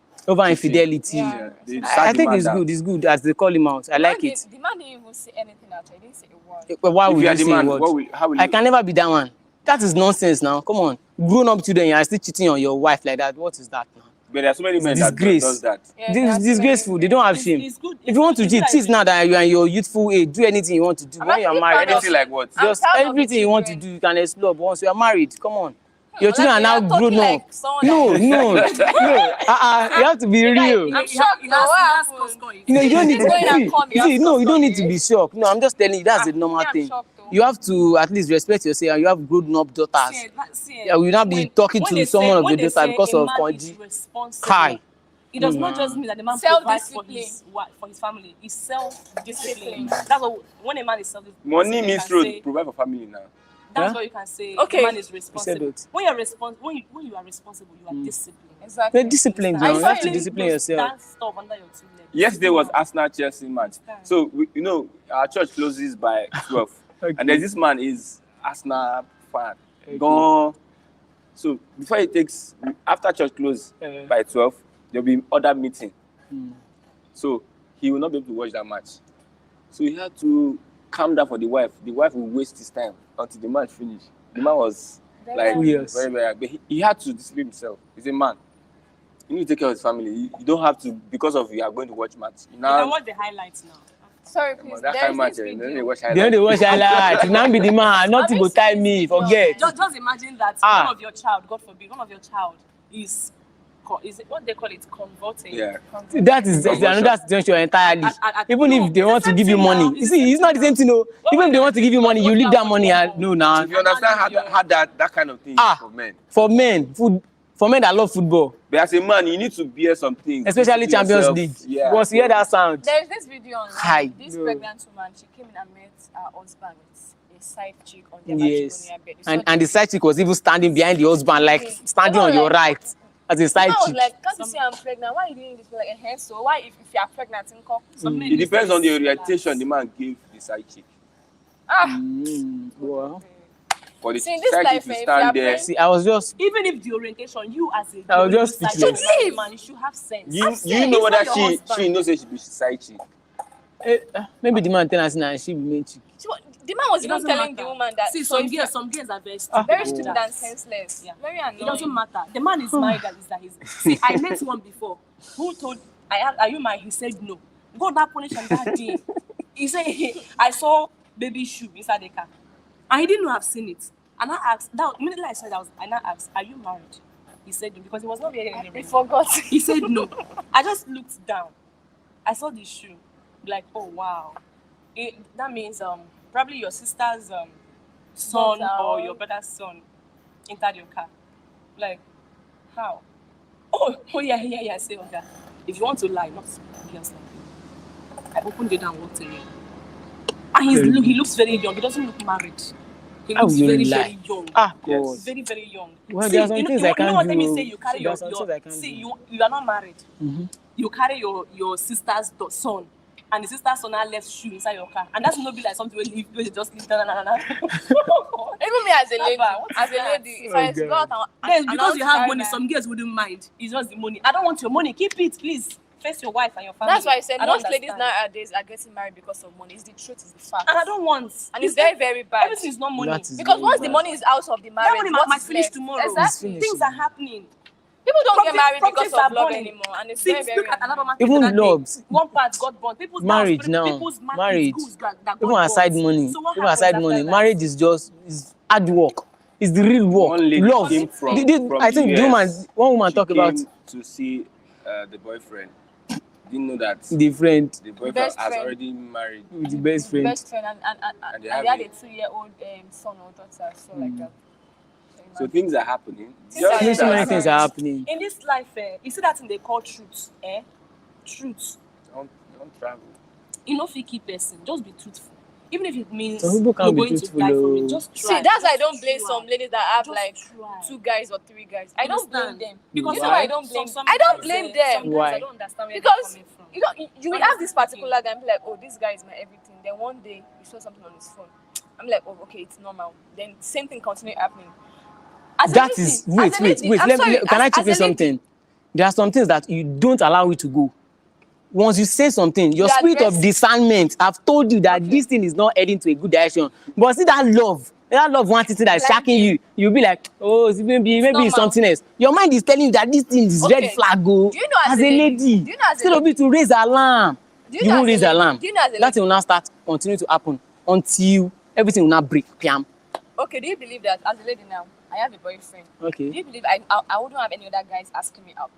infidelity. Yeah. I think it's good as they call him out. I like it. The man didn't even say anything out. He didn't say a word. But why would you say man, a word? I can never be that one. That is nonsense now. Come on. Grown up children, you are still cheating on your wife like that. What is that now? But there are so many men that does that. Yeah, This is disgraceful. They don't have shame. If you want to cheat now that you are in your youthful age, do anything you want to do. When you are married, Anything like what? just everything you want to do, you can explore. But once you are married, come on. Your children are now grown up. No. You have to be real. I'm shocked now. You don't need to Going and coming. you don't need to be shocked. No, I'm just telling you, that's a normal I'm thing. shocked though. you have to at least respect yourself, and you have grown-up daughters. Yeah, we will not be talking to someone of your daughter because of Konji. Kai. It does not just mean that the man provides for his family. He's self-disciplined. That's what, when a man is self-disciplined. Money means to provide for family now. That's what you can say. Okay. The man is responsible. When you are responsible, you are disciplined. Exactly. You're disciplined. You have to discipline yourself. That stuff under your 2 legs. Yesterday was Arsenal Chelsea match. So our church closes by 12, and there's this man is Arsenal fan. Gone. So before he takes, after church close by 12, there'll be other meeting. So he will not be able to watch that match. So he had to calm down for the wife. The wife will waste his time until the match finished. The man was very, but he had to discipline himself. He's a man. You need to take care of his family. You don't have to, because of you are going to watch match. You can watch the highlights now. Sorry, please. That kind of match, they watch highlights. They watch highlights. Now be the man. Not to go tie me. Forget. Just imagine that one of your child, God forbid, one of your child is it what they call it, converting? Yeah. That is another situation entirely. Even if they want to give you money, you see, it's not the same thing. No. Even if they want to give you money, you leave that money and no, now. If you understand how that kind of thing is for men. For men that love football. But as a man, you need to bear some things. Especially Champions League. Yeah. Once you hear that sound. There's this video online. This pregnant woman, she came in and met her husband with a side chick on their matrimonial bed. And the side chick was even standing behind the husband, like standing on your right as a side chick. I was like, can't you see I'm pregnant? Why are you doing this? Like, so why if you are pregnant? It depends on the orientation the man gave the side chick. Well. For the side chick to stand there. See, I was just... Even if the orientation, you as a... I was just speechless. Man, you should have sense. You know whether she knows that she be side chick. Maybe the man tell us now she be main chick. The man was even telling the woman that... See, some girls are very stupid. Very stupid and senseless. Yeah. Very annoying. It doesn't matter. The man is married. See, I met one before who told, are you married? He said no. God that punish him that day. He said, I saw baby shoe inside the car. And he didn't know I've seen it. And I asked, immediately I said that, I now asked, are you married? He said no, because he was not wearing any ring. He forgot. He said no. I just looked down. I saw the shoe. Like, oh wow. That means probably your sister's son or your brother's son entered your car. Like, how? Oh yeah. I say, okay. If you want to lie, not girls like you. I opened the door and walked away. And he looks very young. He doesn't look married. He looks very young. God. Very, very young. Well, there are some things I can't do. You know what I mean? Say you carry you are not married. Mm-hmm. You carry your sister's son, and the sister's son now left shoe inside your car, and that's not be like something where you just leave. Even me as a lady, if I go out and because you have money, some girls wouldn't mind. It's just the money. I don't want your money. Keep it, please. Face your wife and your family. That's why I said most ladies nowadays are getting married because of money. It's the truth, it's the fact. And I don't want. And it's very, very bad. Everything is not money. Because once the money is out of the marriage, that money might finish tomorrow. Exactly. Things are happening. People don't get married because of love anymore. And it's very, very even love. One part got born. People's marriage now. Marriage. Even aside money. Even aside money. Marriage is just hard work. It's the real work. Love. I think one woman talk about to see the boyfriend. Didn't know that the boyfriend has already married with the best friend. And they had a 2-year-old son or daughter, so like that. So things are happening. So many things are happening in this life. You see that thing they call truth. Truth. Don't travel. You know, if you keep person, just be truthful. Even if it means you're going to die for it, just try. See, that's why I don't blame some ladies that have like 2 guys or 3 guys. I don't blame them. Because I don't blame them. I don't blame them. Why? I don't understand where because you will have this particular guy and be like, oh, this guy is my everything. Then one day you saw something on his phone. I'm like, oh, okay, it's normal. Then same thing continue happening. Can I chip in something? There are some things that you don't allow it to go. Once you say something, your spirit of discernment have told you that this thing is not heading to a good direction. But see that love one thing that is shacking you, you'll be like, oh, maybe it's something else. Your mind is telling you that this thing is red flag. Go. Do you know as a lady, instead of it to raise alarm, you won't raise alarm. That will now continue to happen until everything will now break. Okay, do you believe that as a lady now, I have a boyfriend? Okay. Do you believe I wouldn't have any other guys asking me out?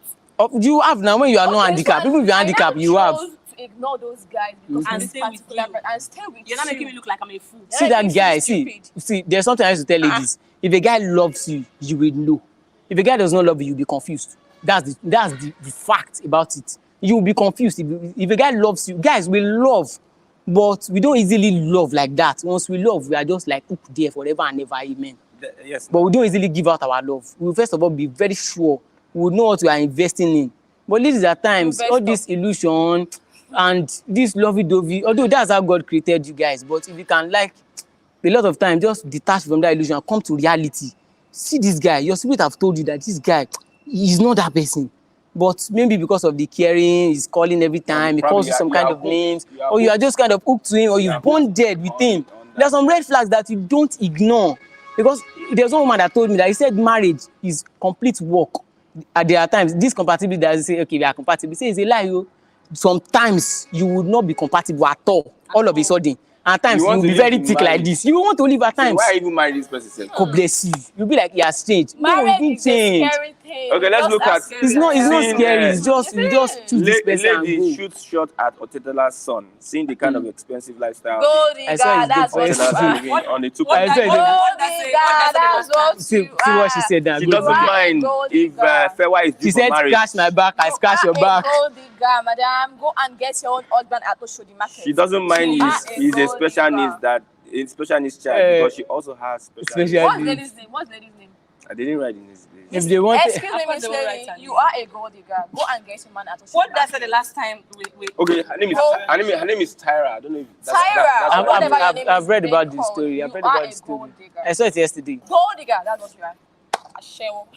You have now when you are not handicapped. Even if you're handicapped, you have. ignore those guys because And of stay this with particular you. person and stay with you. You're not making me look like I'm a fool. See Yeah, that you guy, feel see, there's something I used to tell ladies. If a guy loves you, you will know. If a guy does not love you, you'll be confused. That's the fact about it. You will be confused. If a guy loves you, guys will love, but we don't easily love like that. Once we love, we are just like hooked there forever and ever, amen. Yes. But we don't easily give out our love. We will first of all be very sure. We will know what we are investing in. But ladies, at times, all this illusion and this lovey-dovey, although that's how God created you guys, but if you can, like, a lot of times, just detach from that illusion and come to reality. See this guy, your spirit have told you that this guy is not that person. But maybe because of the caring, he's calling every time, he calls you some kind of names, or you are just kind of hooked to him, or you've bonded with him. There are some red flags that you don't ignore. Because there's one woman that told me that he said marriage is complete work. There are times, this compatibility that you say, okay, we are compatible. He says it's a lie. Oh. Sometimes you would not be compatible at all of a sudden. At times, you will be very thick like this. You want to live at times. Why even marry this person? God bless you. You'll be like, he has changed. Marriage No, he is didn't a change. scary thing. Okay, let's look at. It's not Seeing, scary. It's just, you just choose this person and lady go. shoots shot at Otetela's son, seeing the kind of expensive lifestyle. Gold I saw his digger, that's what good you voice. are. living on the two I said it. Gold digger, that's what See you what she are. said now. She Good doesn't voice. mind Gold if digger. Fewa is due She for said, marriage. scratch my back, I scratch your back. Gold digger, madam. Go and get your own husband at the show the market. She doesn't mind he's a gold special digger. needs special needs child because she also has special needs. Special What's needs. lady's name? What's lady's name? I didn't write in this. If they want Excuse me, Miss Lady. You are a gold digger. Go and get your man at the show. What did I say the last time? Okay, her name is Tyra. I don't know if that's, Tyra. Whatever your name I've is, read they about this call story. you. I've read You are about a this story. gold digger. I saw it yesterday. Gold digger, that's what you are. A shell.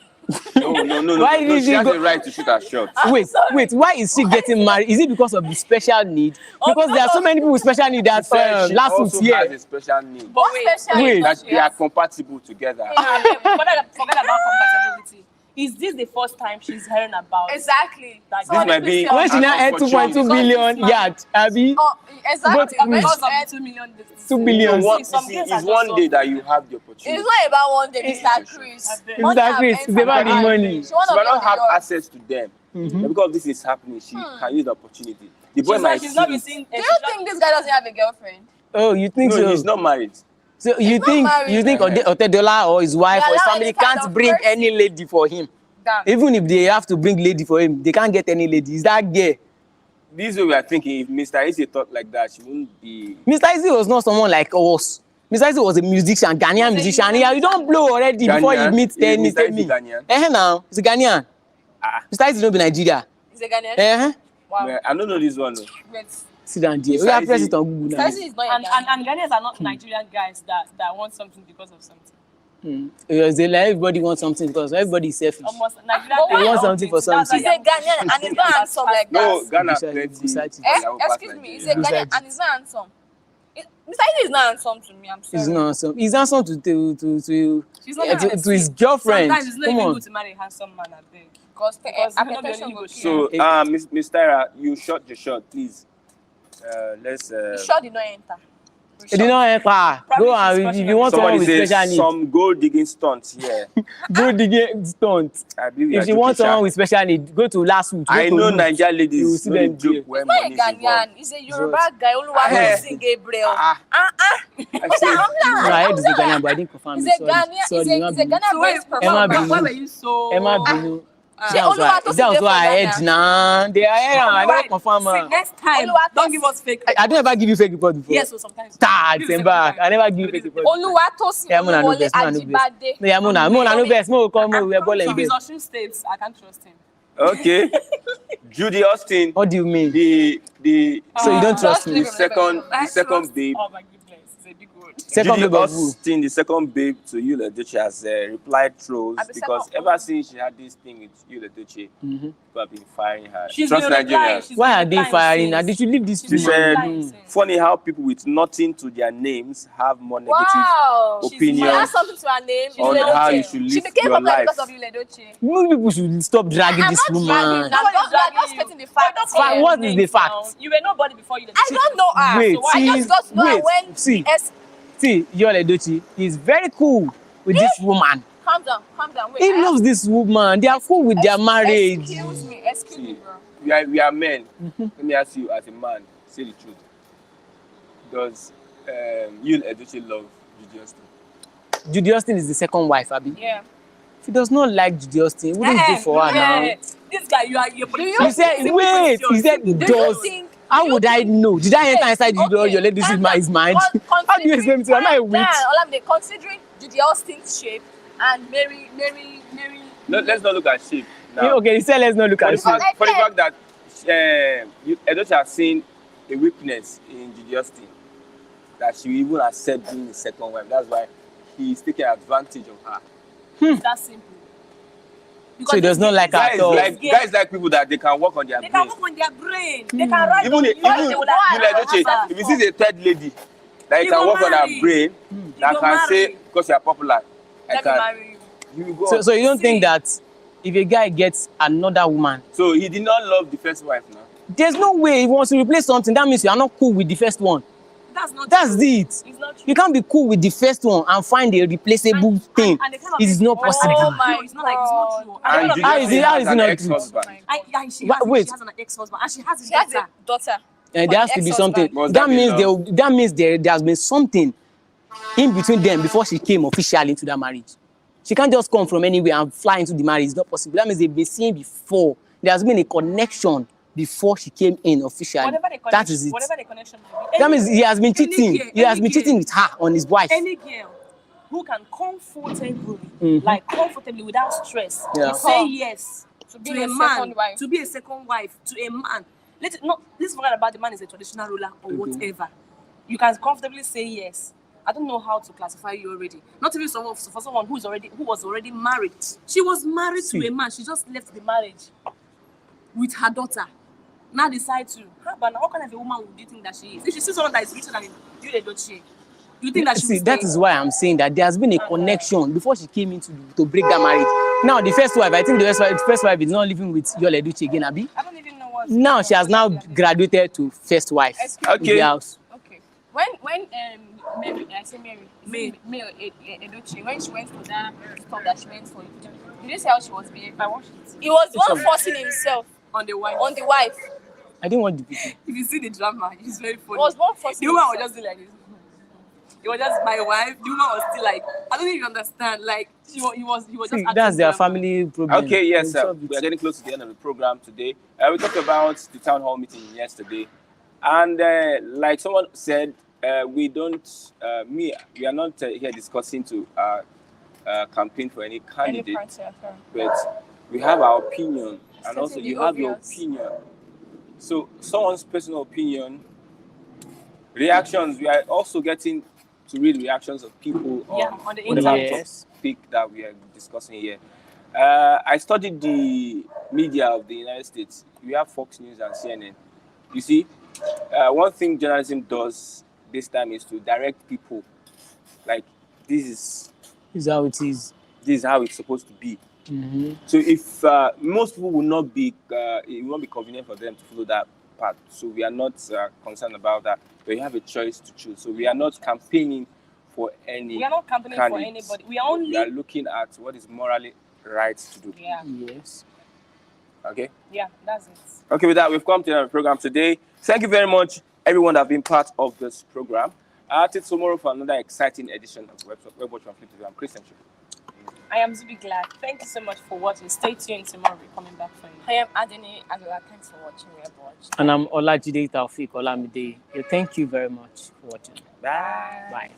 No. Why No, did she she has go- the right to shoot her shot. Wait, why is she getting married? Is it because of the special need? Because there are so many people with special need that She last also week has here. a special need. What special wait. is That she they are has? compatible together. Forget about compatibility. Is this the first time she's hearing about? Exactly. That This might be When she now earned 2.2 billion, yeah, Abby, Oh, exactly. because of But the 2 million. 2 billion. It's one day that you have the opportunity. it's not about one day, Mr. Chris. Mr. Chris, it's about the money. She wanna She might be on not the have yacht. access to them. But because this is happening, she can use the opportunity. The boy might She's not see been it. seeing. Do you think this guy doesn't have a girlfriend? Oh, you think No, so? he's not married. So you not think married. Otedola or his wife They or his allow family any kind can't of bring person. any lady for him? Damn. Even if they have to bring lady for him, they can't get any lady. Is that gay? This way we are thinking, if Mr. Eze thought like that, she wouldn't be. Mr. Izzy was not someone like us. Mr. Izzy was a musician, Ghanaian musician. Yeah, you don't blow already before you Ghanaian? meet Is me. Mr. Izzy Ghanaian? Now, he's a Ghanaian. Ah. Mr. Izzy don't be Nigeria. Is a Ghanaian? Wow. Wow. I don't know this one. No. Wait. Sit down there. Mr. We have press Izzy- it on Google now. Stacey is not a Ghanaian. And Ghanaians are not Nigerian guys that want something because of something. They like everybody wants something because everybody is selfish. Almost Nigerian But guys they want don't something think for that's why something. He's a Ghanaian and he's not handsome like No, that. Ghana Gusachi, plenty. Gusachi. Excuse me, he's a Ghanaian Gusachi. and he's not handsome. Mr. Eze is not handsome to me, I'm sorry. He's not handsome. He's handsome She's not to his girlfriend. Sometimes it's not Come even on. good to marry a handsome man, I beg. Because Because attention will So, kill. Miss Tyra, you shot the shot, please. Let's. The shot did not enter. It did not enter. Probably Go she's and if you want someone Somebody with says special needs, some gold digging stunts here. go dig stunt. I believe you If are you want joking, someone sha. with special need, go to last week. I know Nigerian You will ladies see no dey them joke there. when He's not a money is involved. Ghanaian. He's a Yoruba guy. Oluwaseun Gabriel. I said, No, I heard he's a Ghanaian, but I didn't confirm He's it. a Ghanaian. He's a Ghanaian based Emma performer. Binu. Why were you so? Emma Binu. Ṣé That was why Oluwatosin I dey heard for now. They are here. I don't confirm. See, next time, Oluwatosin. don't give us fake. I don't ever give you fake report before. Yes, so sometimes. Start send back. I never give you fake report. Oluwatosin Yeah, Mona no Oluwole best. Mona no best. Ajibade. Yeah, Mona no best. Mo come we are ball If and he's best. Osun State, I can't trust him. okay. Judy Austin, What do you mean? the So you don't trust me? the second babe. Oh my goodness, it's a big word. Second Judy babe of who? Austin, the second babe to Yul Edochie has replied trolls I've been because second- ever since she had this thing with Yul Edochie, people have been firing her. She's Trust been replying, Nigerians. she's Why been are they replying firing her? since. They should leave this She's She been woman. said, replying since. funny how people with nothing to their names have more negative Wow. She opinions has something to her name. on Yul how Edochie. you should She live became your popular life. because of Yul Edochie. Most people should stop dragging I'm this not dragging woman. now. Nobody's You're just dragging you. stating the facts. Fact, here. what is the fact? You were nobody before you. I don't know her. Wait, So I just got to know her when see, S. see, Yul Edochie is very cool with this woman. calm down. Wait, He loves this woman. They are cool with their marriage. Excuse me, bro. We are men. Let me ask you, as a man, say the truth. Does Yul Edochie love Judy Austin? Judy Austin is the second wife, Abi. Yeah. If he does not like Judy Austin, he wouldn't go for her now. This guy, you're You said, wait, he said, does. How would I know? Did I enter inside your lady his mind? How do you explain to me? Am I a witch? Considering Judy Austin's shape and Mary. Let's not look at shape now. Okay, he said let's not look at shape. For the fact that Edochie has seen a weakness in Judy Austin that she will even accept being the second wife. That's why he is taking advantage of her. It's that simple. So he does not like her at all. Guys like people that they can work on their brain. They can work on their brain. They can write even if you see a third lady that you can work on her brain, that can say, because you are popular, I can marry you. So you don't think that if a guy gets another woman, so he did not love the first wife now? There's no way. If he wants to replace something, that means you are not cool with the first one. That's it. It's not true. You can't be cool with the first one and find a replaceable thing. It is not possible. Oh my it's not like it's not true. And How is it not true? She has an ex-husband and she has a daughter. There has to be something. That means there has been something in between them before she came officially into that marriage. She can't just come from anywhere and fly into the marriage. It's not possible. That means they've been seen before. There has been a connection before she came in officially. That is it. Whatever the connection may be. That means he has been cheating. He has been cheating with her on his wife. Any girl who can comfortably without stress, say yes to a man, to be a second wife, to a man. Let's forget about the man is a traditional ruler or whatever. You can comfortably say yes. I don't know how to classify you already. Not even for someone who was already married. She was married to a man. She just left the marriage with her daughter. Now decide to, but what kind of a woman would you think that she is? If she sees someone that is richer than you, they don't share. Do you think that she will stay? That is why I'm saying that there has been a connection before she came in to break that marriage. Now the first wife, I think the first wife is not living with Yul Edochie again, Abi. I don't even know what. Now she has now graduated to first wife in the house. Okay. When Mary Edochie, when she went for that stuff that she went for, did you see how she was behaving? I watched it. He was the one forcing himself on the wife. I didn't want the picture. If you see the drama, it's very funny. He was one forcing the woman was just like this. It was just my wife. The woman was still like, I don't even understand. Like he was just. That's their family problem. Okay, yes, sir. We are getting close to the end of the program today. We talked about the town hall meeting yesterday, and like someone said, we are not here discussing to campaign for any candidate, but we have our opinion, and also you have your opinion. So someone's personal opinion, reactions. We are also getting to read reactions of people on the topic that we are discussing here. I studied the media of the United States. We have Fox News and CNN. You see, one thing journalism does this time is to direct people. Like, this is how it is. This is how it's supposed to be. Mm-hmm. So if most people will not be, it won't be convenient for them to follow that path. So we are not concerned about that. But you have a choice to choose. So we are not campaigning for any. We are not campaigning for anybody. We are looking at what is morally right to do. Yeah. Yes. Okay. Yeah, that's it. Okay, with that, we've come to the end of the program today. Thank you very much, everyone that have been part of this program. Till tomorrow for another exciting edition of Web Watch from Flip TV. I'm Christian. I am Zubi Glad. Thank you so much for watching. Stay tuned tomorrow. We're coming back for you. I am Adeni Adola. Thanks for watching Web Watch. And I'm Olajide Taufik Olamide. Thank you very much for watching. Bye. Bye.